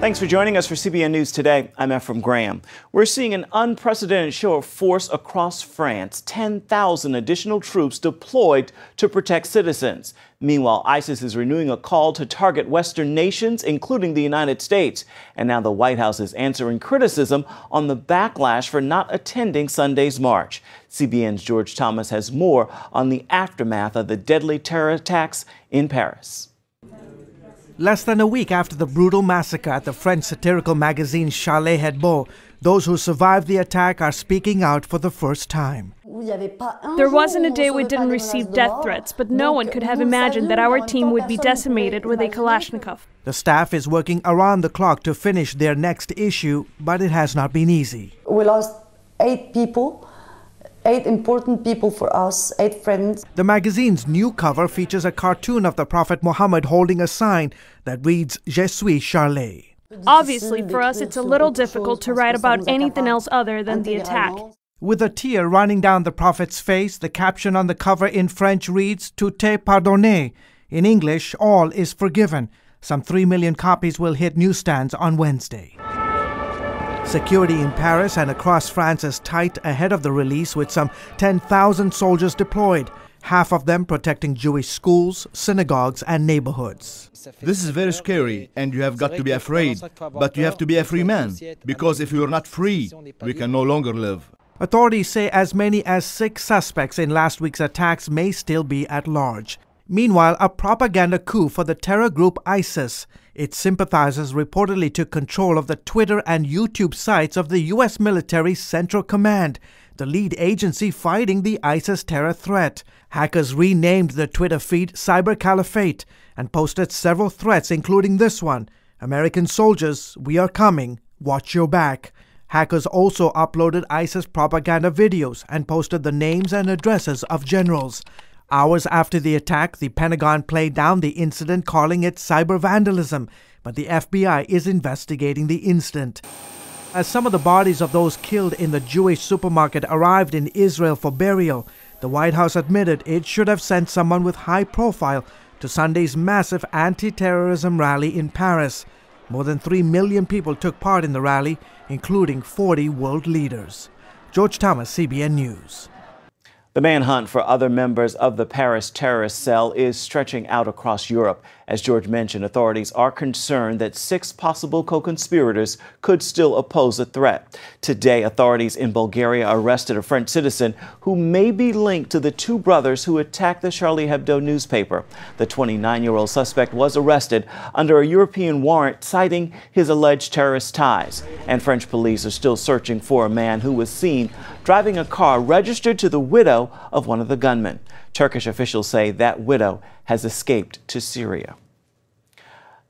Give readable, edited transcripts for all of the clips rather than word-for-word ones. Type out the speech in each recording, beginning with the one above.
Thanks for joining us for CBN News Today. I'm Ephraim Graham. We're seeing an unprecedented show of force across France. 10,000 additional troops deployed to protect citizens. Meanwhile, ISIS is renewing a call to target Western nations, including the United States. And now the White House is answering criticism on the backlash for not attending Sunday's march. CBN's George Thomas has more on the aftermath of the deadly terror attacks in Paris. Less than a week after the brutal massacre at the French satirical magazine Charlie Hebdo, those who survived the attack are speaking out for the first time. There wasn't a day we didn't receive death threats, but no one could have imagined that our team would be decimated with a Kalashnikov. The staff is working around the clock to finish their next issue, but it has not been easy. We lost 8 people. 8 important people for us, 8 friends. The magazine's new cover features a cartoon of the Prophet Muhammad holding a sign that reads, Je suis Charlie. Obviously, for us, it's a little difficult to write about anything else other than the attack. With a tear running down the Prophet's face, the caption on the cover in French reads, Tout est pardonné. In English, all is forgiven. Some 3 million copies will hit newsstands on Wednesday. Security in Paris and across France is tight ahead of the release, with some 10,000 soldiers deployed, half of them protecting Jewish schools, synagogues and neighborhoods. This is very scary and you have got to be afraid, but you have to be a free man, because if you are not free, we can no longer live. Authorities say as many as 6 suspects in last week's attacks may still be at large. Meanwhile, a propaganda coup for the terror group ISIS. Its sympathizers reportedly took control of the Twitter and YouTube sites of the U.S. military Central Command, the lead agency fighting the ISIS terror threat. Hackers renamed the Twitter feed Cyber Caliphate and posted several threats, including this one: American soldiers, we are coming, watch your back. Hackers also uploaded ISIS propaganda videos and posted the names and addresses of generals. Hours after the attack, the Pentagon played down the incident, calling it cyber vandalism, but the FBI is investigating the incident. As some of the bodies of those killed in the Jewish supermarket arrived in Israel for burial, the White House admitted it should have sent someone with high profile to Sunday's massive anti-terrorism rally in Paris. More than 3 million people took part in the rally, including 40 world leaders. George Thomas, CBN News. The manhunt for other members of the Paris terrorist cell is stretching out across Europe. As George mentioned, authorities are concerned that 6 possible co-conspirators could still oppose a threat. Today, authorities in Bulgaria arrested a French citizen who may be linked to the 2 brothers who attacked the Charlie Hebdo newspaper. The 29-year-old suspect was arrested under a European warrant citing his alleged terrorist ties. And French police are still searching for a man who was seen driving a car registered to the widow of one of the gunmen. Turkish officials say that widow has escaped to Syria.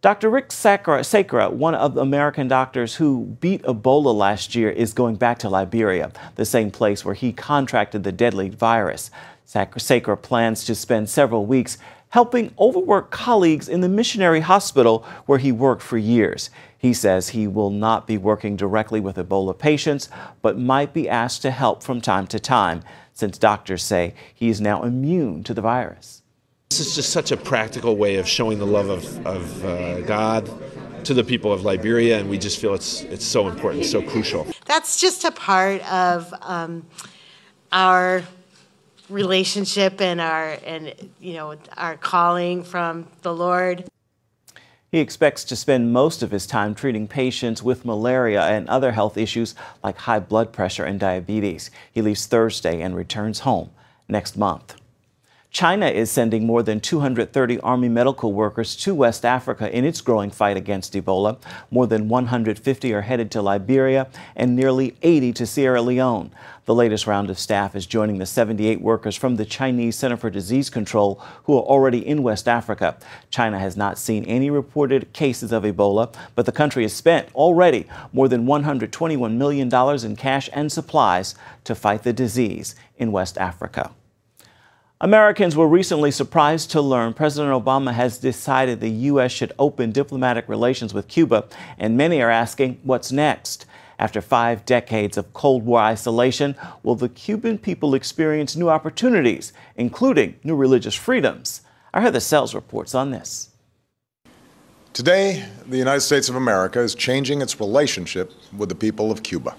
Dr. Rick Sacra, one of the American doctors who beat Ebola last year, is going back to Liberia, the same place where he contracted the deadly virus. Sacra plans to spend several weeks helping overworked colleagues in the missionary hospital where he worked for years. He says he will not be working directly with Ebola patients, but might be asked to help from time to time, since doctors say he is now immune to the virus. This is just such a practical way of showing the love of God to the people of Liberia, and we just feel it's so important, so crucial. That's just a part of our relationship and our calling from the Lord. He expects to spend most of his time treating patients with malaria and other health issues like high blood pressure and diabetes. He leaves Thursday and returns home next month. China is sending more than 230 Army medical workers to West Africa in its growing fight against Ebola. More than 150 are headed to Liberia and nearly 80 to Sierra Leone. The latest round of staff is joining the 78 workers from the Chinese Center for Disease Control who are already in West Africa. China has not seen any reported cases of Ebola, but the country has spent already more than $121 million in cash and supplies to fight the disease in West Africa. Americans were recently surprised to learn President Obama has decided the U.S. should open diplomatic relations with Cuba, and many are asking, what's next? After 5 decades of Cold War isolation, will the Cuban people experience new opportunities, including new religious freedoms? Our Heather Sells reports on this. Today, the United States of America is changing its relationship with the people of Cuba.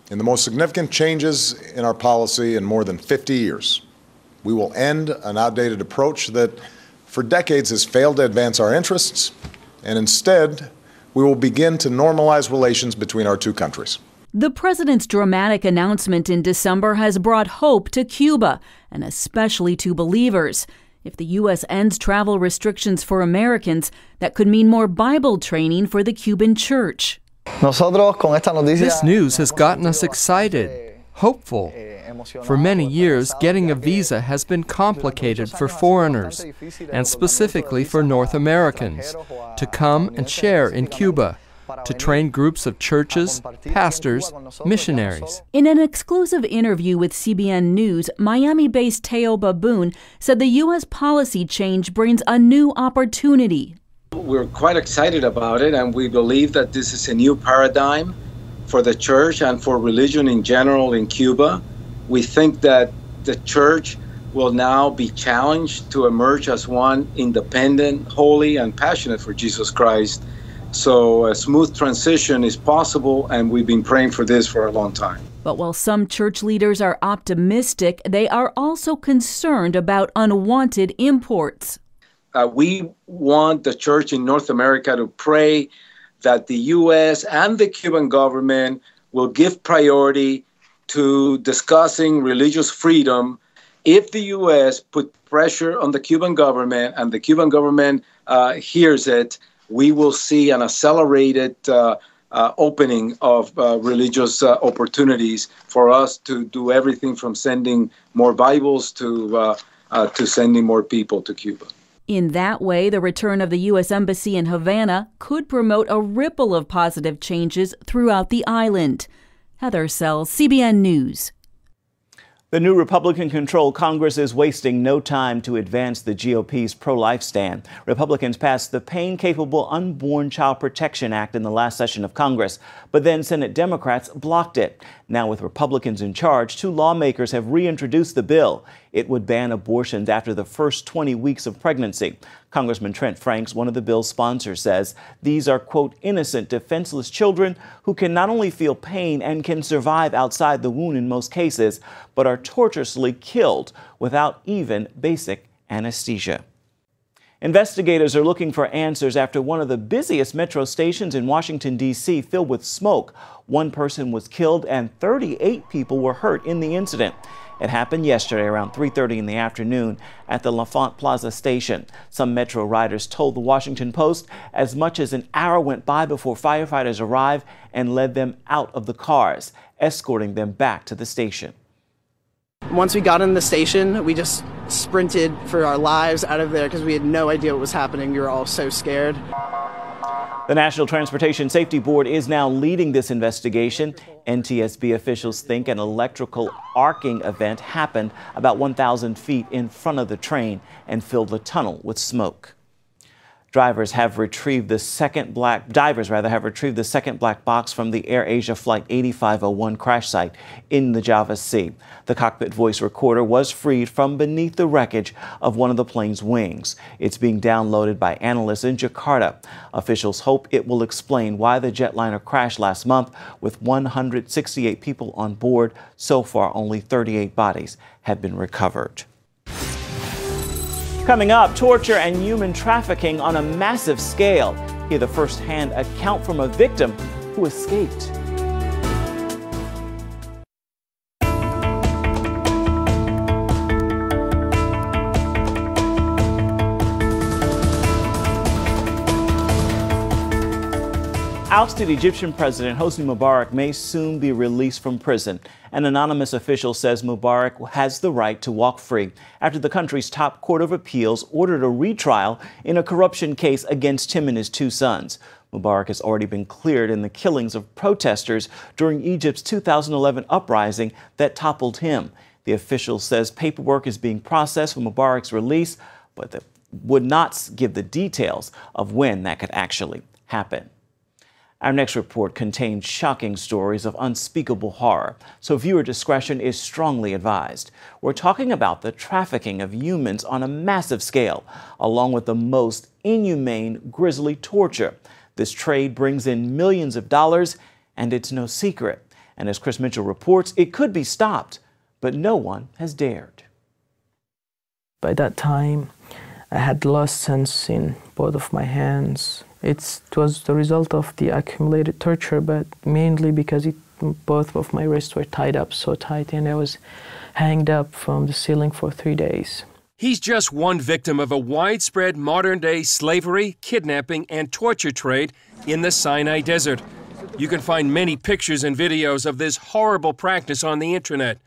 In the most significant changes in our policy in more than 50 years, we will end an outdated approach that for decades has failed to advance our interests, and instead, we will begin to normalize relations between our two countries. The president's dramatic announcement in December has brought hope to Cuba, and especially to believers. If the U.S. ends travel restrictions for Americans, that could mean more Bible training for the Cuban church. This news has gotten us excited, hopeful. For many years, getting a visa has been complicated for foreigners, and specifically for North Americans, to come and share in Cuba, to train groups of churches, pastors, missionaries. In an exclusive interview with CBN News, Miami-based Teo Baboon said the U.S. policy change brings a new opportunity. We're quite excited about it, and we believe that this is a new paradigm for the church and for religion in general in Cuba. We think that the church will now be challenged to emerge as one independent, holy, and passionate for Jesus Christ. So a smooth transition is possible, and we've been praying for this for a long time. But while some church leaders are optimistic, they are also concerned about unwanted imports. We want the church in North America to pray that the U.S. and the Cuban government will give priority to discussing religious freedom. If the U.S. put pressure on the Cuban government and the Cuban government hears it, we will see an accelerated opening of religious opportunities for us to do everything from sending more Bibles to sending more people to Cuba. In that way, the return of the U.S. Embassy in Havana could promote a ripple of positive changes throughout the island. Heather Sells, CBN News. The new Republican-controlled Congress is wasting no time to advance the GOP's pro-life stand. Republicans passed the Pain-Capable Unborn Child Protection Act in the last session of Congress, but then Senate Democrats blocked it. Now, with Republicans in charge, two lawmakers have reintroduced the bill. It would ban abortions after the first 20 weeks of pregnancy. Congressman Trent Franks, one of the bill's sponsors, says these are, quote, innocent, defenseless children who can not only feel pain and can survive outside the womb in most cases, but are torturously killed without even basic anesthesia. Investigators are looking for answers after one of the busiest metro stations in Washington, D.C. filled with smoke. One person was killed and 38 people were hurt in the incident. It happened yesterday around 3:30 in the afternoon at the L'Enfant Plaza station. Some Metro riders told the Washington Post as much as an hour went by before firefighters arrived and led them out of the cars, escorting them back to the station. Once we got in the station, we just sprinted for our lives out of there because we had no idea what was happening. We were all so scared. The National Transportation Safety Board is now leading this investigation. NTSB officials think an electrical arcing event happened about 1,000 feet in front of the train and filled the tunnel with smoke. Divers have retrieved the second black box from the AirAsia Flight 8501 crash site in the Java Sea. The cockpit voice recorder was freed from beneath the wreckage of one of the plane's wings. It's being downloaded by analysts in Jakarta. Officials hope it will explain why the jetliner crashed last month with 168 people on board. So far, only 38 bodies have been recovered. Coming up, torture and human trafficking on a massive scale. Hear the first-hand account from a victim who escaped. Ousted Egyptian President Hosni Mubarak may soon be released from prison. An anonymous official says Mubarak has the right to walk free after the country's top court of appeals ordered a retrial in a corruption case against him and his two sons. Mubarak has already been cleared in the killings of protesters during Egypt's 2011 uprising that toppled him. The official says paperwork is being processed for Mubarak's release, but would not give the details of when that could actually happen. Our next report contains shocking stories of unspeakable horror, so viewer discretion is strongly advised. We're talking about the trafficking of humans on a massive scale, along with the most inhumane, grisly torture. This trade brings in millions of dollars, and it's no secret. And as Chris Mitchell reports, it could be stopped, but no one has dared. By that time, I had lost sense in both of my hands. It was the result of the accumulated torture, but mainly because both of my wrists were tied up so tight and I was hanged up from the ceiling for 3 days. He's just one victim of a widespread modern-day slavery, kidnapping, and torture trade in the Sinai Desert. You can find many pictures and videos of this horrible practice on the internet.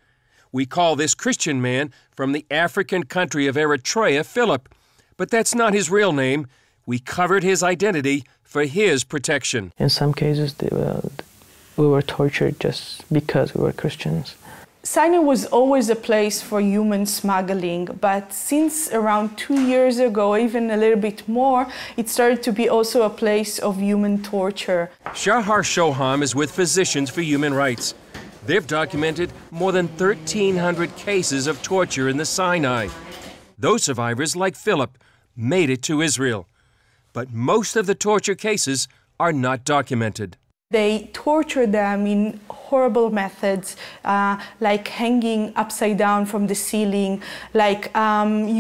We call this Christian man from the African country of Eritrea Philip, but that's not his real name. We covered his identity for his protection. In some cases, we were tortured just because we were Christians. Sinai was always a place for human smuggling, but since around 2 years ago, even a little bit more, it started to be also a place of human torture. Shahar Shoham is with Physicians for Human Rights. They've documented more than 1,300 cases of torture in the Sinai. Those survivors, like Philip, made it to Israel. But most of the torture cases are not documented. They torture them in horrible methods, like hanging upside down from the ceiling, like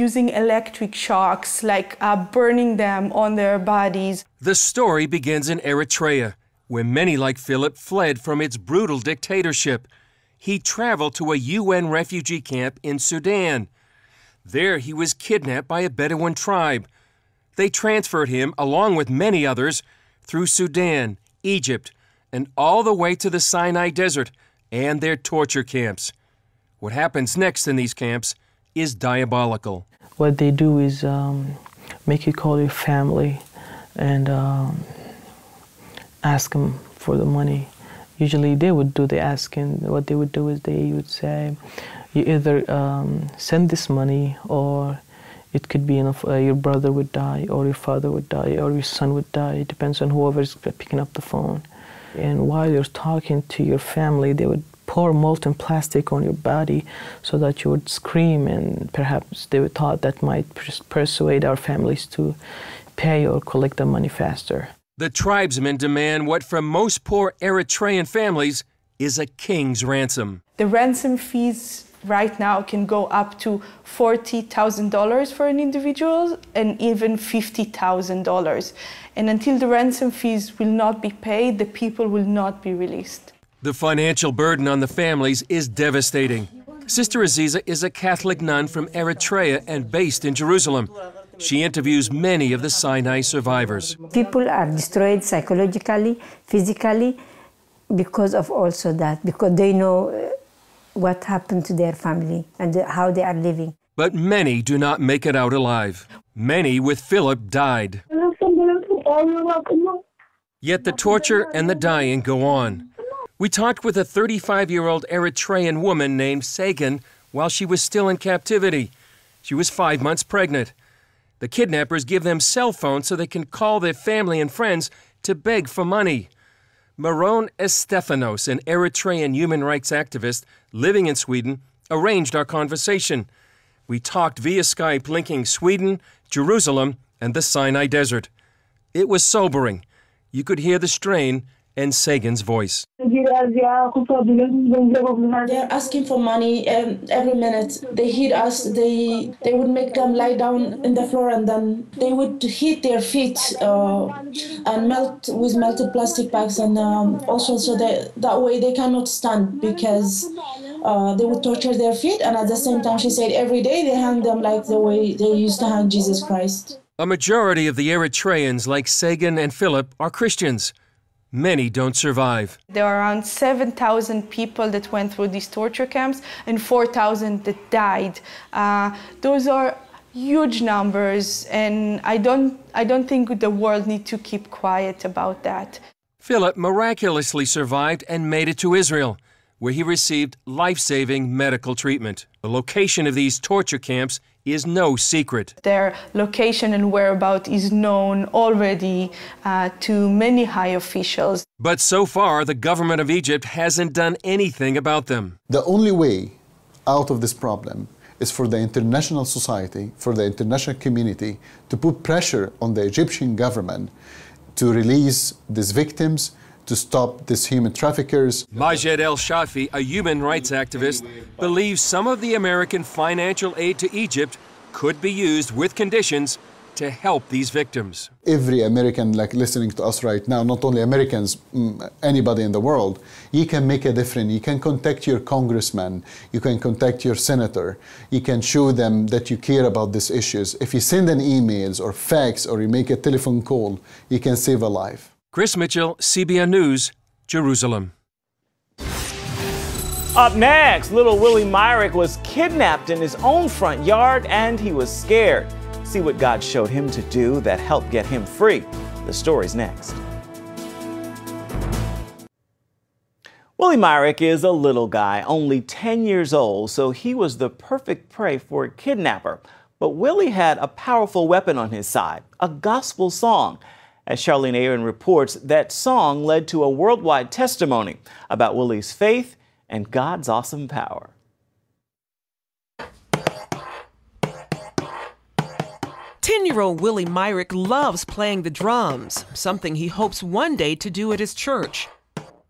using electric shocks, like burning them on their bodies. The story begins in Eritrea, where many like Philip fled from its brutal dictatorship. He traveled to a UN refugee camp in Sudan. There he was kidnapped by a Bedouin tribe. They transferred him, along with many others, through Sudan, Egypt, and all the way to the Sinai Desert and their torture camps. What happens next in these camps is diabolical. What they do is make you call your family and ask them for the money. Usually they would do the asking. What they would do is they would say, you either send this money, or it could be enough, your brother would die, or your father would die, or your son would die. It depends on whoever's picking up the phone. And while you're talking to your family, they would pour molten plastic on your body so that you would scream, and perhaps they would thought that might persuade our families to pay or collect the money faster. The tribesmen demand what for most poor Eritrean families is a king's ransom. The ransom fees right now can go up to $40,000 for an individual and even $50,000. And until the ransom fees will not be paid, the people will not be released. The financial burden on the families is devastating. Sister Aziza is a Catholic nun from Eritrea and based in Jerusalem. She interviews many of the Sinai survivors. People are destroyed psychologically, physically, because of also that, because they know what happened to their family and how they are living. But many do not make it out alive. Many with Philip died. Yet the torture and the dying go on. We talked with a 35-year-old Eritrean woman named Sagan while she was still in captivity. She was 5 months pregnant. The kidnappers give them cell phones so they can call their family and friends to beg for money. Maron Estefanos, an Eritrean human rights activist living in Sweden, arranged our conversation. We talked via Skype linking Sweden, Jerusalem, and the Sinai Desert. It was sobering. You could hear the strain in Sagan's voice. They're asking for money every minute. They hit us. They would make them lie down in the floor, and then they would hit their feet and melt with melted plastic bags, and also so that way they cannot stand, because they would torture their feet, and at the same time, she said, every day they hang them like the way they used to hang Jesus Christ. A majority of the Eritreans, like Sagan and Philip, are Christians. Many don't survive. There are around 7,000 people that went through these torture camps and 4,000 that died. Those are huge numbers, and I don't think the world needs to keep quiet about that. Philip miraculously survived and made it to Israel, where he received life-saving medical treatment. The location of these torture camps is no secret. Their location and whereabouts is known already to many high officials. But so far, the government of Egypt hasn't done anything about them. The only way out of this problem is for the international society, for the international community to put pressure on the Egyptian government to release these victims, to stop these human traffickers. Majed El-Shafi, a human rights activist, believes some of the American financial aid to Egypt could be used with conditions to help these victims. Every American listening to us right now, not only Americans, anybody in the world, you can make a difference. You can contact your congressman, you can contact your senator, you can show them that you care about these issues. If you send an email or fax or you make a telephone call, you can save a life. Chris Mitchell, CBN News, Jerusalem. Up next, little Willie Myricks was kidnapped in his own front yard and he was scared. See what God showed him to do that helped get him free. The story's next. Willie Myricks is a little guy, only 10 years old, so he was the perfect prey for a kidnapper. But Willie had a powerful weapon on his side, a gospel song. As Charlene Aaron reports, that song led to a worldwide testimony about Willie's faith and God's awesome power. Ten-year-old Willie Myricks loves playing the drums, something he hopes one day to do at his church.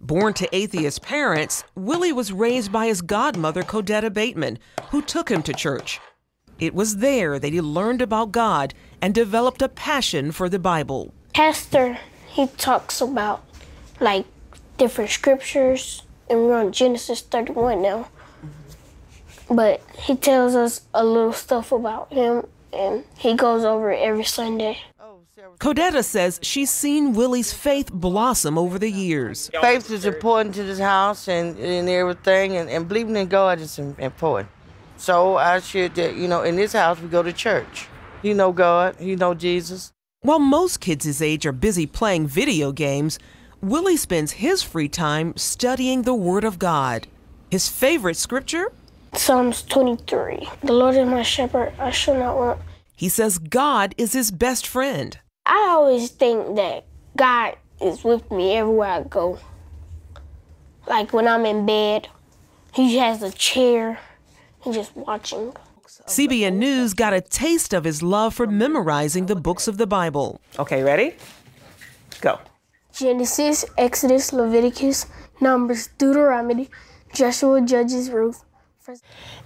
Born to atheist parents, Willie was raised by his godmother, Codetta Bateman, who took him to church. It was there that he learned about God and developed a passion for the Bible. Pastor, he talks about like different scriptures, and we're on Genesis 31 now. But he tells us a little stuff about him, and he goes over it every Sunday. Codetta says she's seen Willie's faith blossom over the years. Faith is important to this house and everything, and believing in God is important. So I should, in this house we go to church. He know God, he know Jesus. While most kids his age are busy playing video games, Willie spends his free time studying the Word of God. His favorite scripture? Psalms 23. The Lord is my shepherd, I shall not want. He says God is his best friend. I always think that God is with me everywhere I go. Like when I'm in bed, he has a chair, he's just watching. CBN News got a taste of his love for memorizing the books of the Bible. Okay, ready? Go. Genesis, Exodus, Leviticus, Numbers, Deuteronomy, Joshua, Judges, Ruth.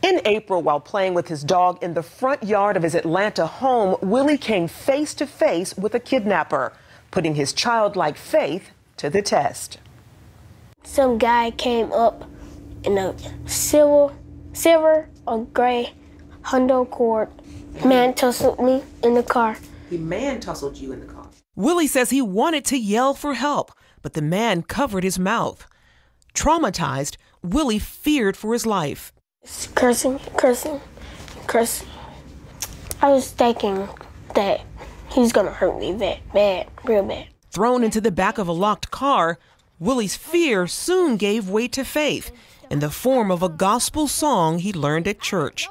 In April, while playing with his dog in the front yard of his Atlanta home, Willie came face to face with a kidnapper, putting his childlike faith to the test. Some guy came up in a silver or gray Honda Accord. Man tussled me in the car. The man tussled you in the car. Willie says he wanted to yell for help, but the man covered his mouth. Traumatized, Willie feared for his life. Cursing. I was thinking that he's gonna hurt me bad, real bad. Thrown into the back of a locked car, Willie's fear soon gave way to faith in the form of a gospel song he learned at church.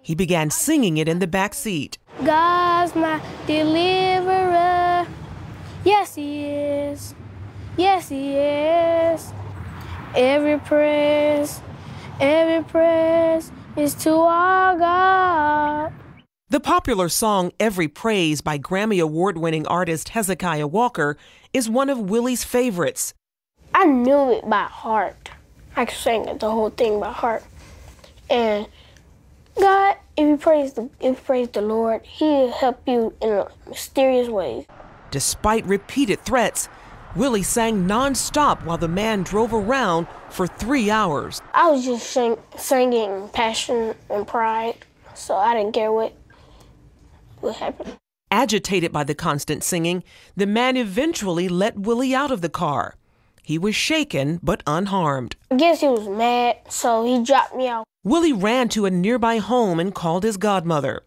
He began singing it in the back seat. God's my deliverer. Yes, he is. Yes, he is. Every praise is to our God. The popular song Every Praise by Grammy Award-winning artist Hezekiah Walker is one of Willie's favorites. I knew it by heart. I sang it, the whole thing by heart. And God, if you praise the Lord, he'll help you in mysterious ways. Despite repeated threats, Willie sang non-stop while the man drove around for 3 hours. I was just singing passion and pride, so I didn't care what happened. Agitated by the constant singing, the man eventually let Willie out of the car. He was shaken but unharmed. I guess he was mad, so he dropped me out. Willie ran to a nearby home and called his godmother.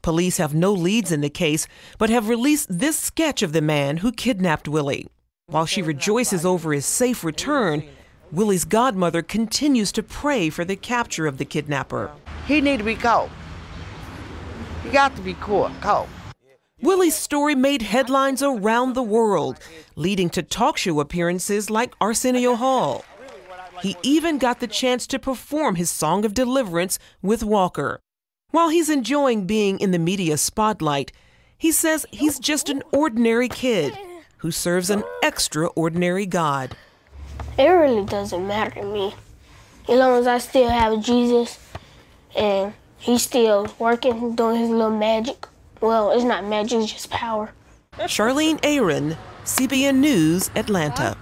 Police have no leads in the case, but have released this sketch of the man who kidnapped Willie. While she rejoices over his safe return, Willie's godmother continues to pray for the capture of the kidnapper. He need to be caught. He got to be caught. Willie's story made headlines around the world, leading to talk show appearances like Arsenio Hall. He even got the chance to perform his song of deliverance with Walker. While he's enjoying being in the media spotlight, he says he's just an ordinary kid who serves an extraordinary God. It really doesn't matter to me. As long as I still have Jesus and he's still working, doing his little magic. Well, it's not magic, it's just power. Charlene Aaron, CBN News, Atlanta.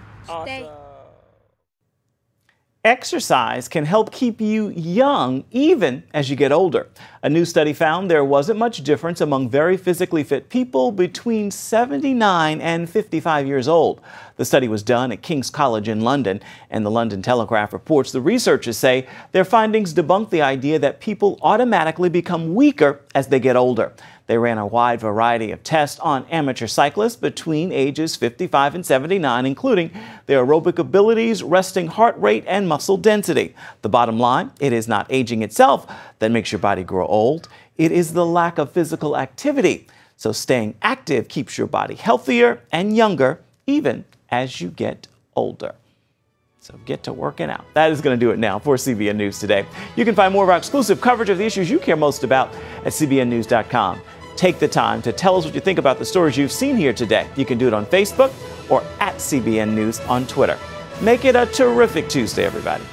Exercise can help keep you young even as you get older. A new study found there wasn't much difference among very physically fit people between 79 and 55 years old. The study was done at King's College in London, and the London Telegraph reports the researchers say their findings debunk the idea that people automatically become weaker as they get older. They ran a wide variety of tests on amateur cyclists between ages 55 and 79, including their aerobic abilities, resting heart rate, and muscle density. The bottom line, it is not aging itself that makes your body grow old. It is the lack of physical activity. So staying active keeps your body healthier and younger, even as you get older. So get to working out. That is going to do it now for CBN News Today. You can find more of our exclusive coverage of the issues you care most about at cbnnews.com. Take the time to tell us what you think about the stories you've seen here today. You can do it on Facebook or at CBN News on Twitter. Make it a terrific Tuesday, everybody.